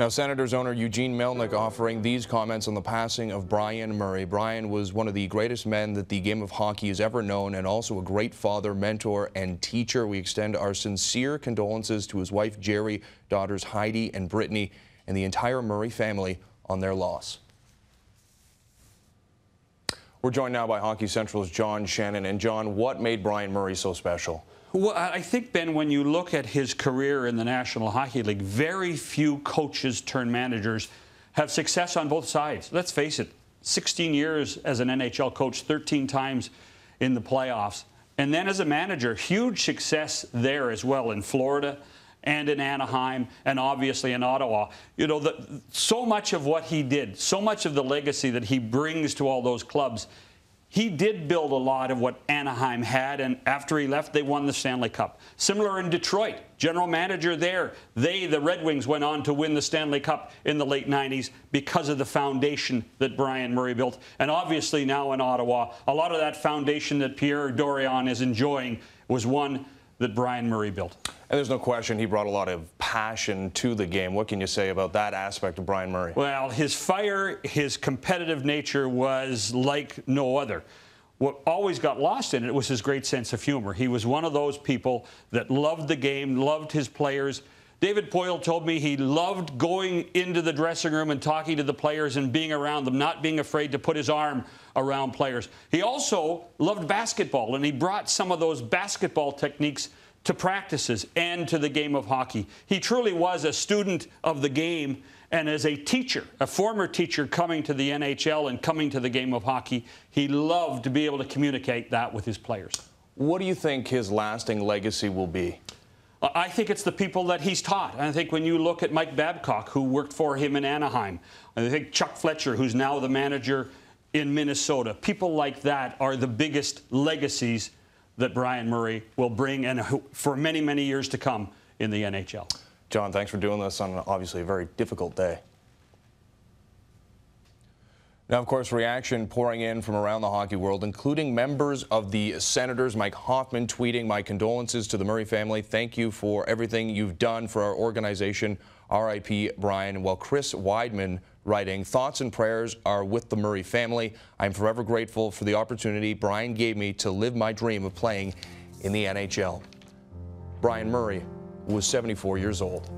Now, Senators owner Eugene Melnyk offering these comments on the passing of Bryan Murray. Bryan was one of the greatest men that the game of hockey has ever known, and also a great father, mentor, and teacher. We extend our sincere condolences to his wife, Jerry, daughters Heidi and Brittany, and the entire Murray family on their loss. We're joined now by Hockey Central's John Shannon. And John, what made Bryan Murray so special? Well, I think, Ben, when you look at his career in the National Hockey League, very few coaches turned managers have success on both sides. Let's face it, 16 years as an NHL coach, 13 times in the playoffs. And then as a manager, huge success there as well in Florida and in Anaheim and obviously in Ottawa. You know, so much of what he did, so much of the legacy that he brings to all those clubs, he did build a lot of what Anaheim had, and after he left, they won the Stanley Cup. Similar in Detroit, general manager there, the Red Wings, went on to win the Stanley Cup in the late 90s because of the foundation that Bryan Murray built. And obviously now in Ottawa, a lot of that foundation that Pierre Dorion is enjoying was one that Bryan Murray built. And there's no question he brought a lot of passion to the game. What can you say about that aspect of Bryan Murray? Well, his fire, his competitive nature was like no other. What always got lost in it was his great sense of humor. He was one of those people that loved the game, loved his players. David Poyle told me he loved going into the dressing room and talking to the players and being around them, not being afraid to put his arm around players. He also loved basketball, and he brought some of those basketball techniques to practices and to the game of hockey. He truly was a student of the game, and as a teacher, a former teacher coming to the NHL and coming to the game of hockey, he loved to be able to communicate that with his players. What do you think his lasting legacy will be? I think it's the people that he's taught. I think when you look at Mike Babcock, who worked for him in Anaheim, I think Chuck Fletcher, who's now the manager in Minnesota, people like that are the biggest legacies that Bryan Murray will bring, and for many, many years to come in the NHL. John, thanks for doing this on obviously a very difficult day. Now, of course, reaction pouring in from around the hockey world, including members of the Senators. Mike Hoffman tweeting, "My condolences to the Murray family. Thank you for everything you've done for our organization. R.I.P. Bryan." While Chris Weidman writing, "Thoughts and prayers are with the Murray family. I'm forever grateful for the opportunity Bryan gave me to live my dream of playing in the NHL." Bryan Murray was 74 years old.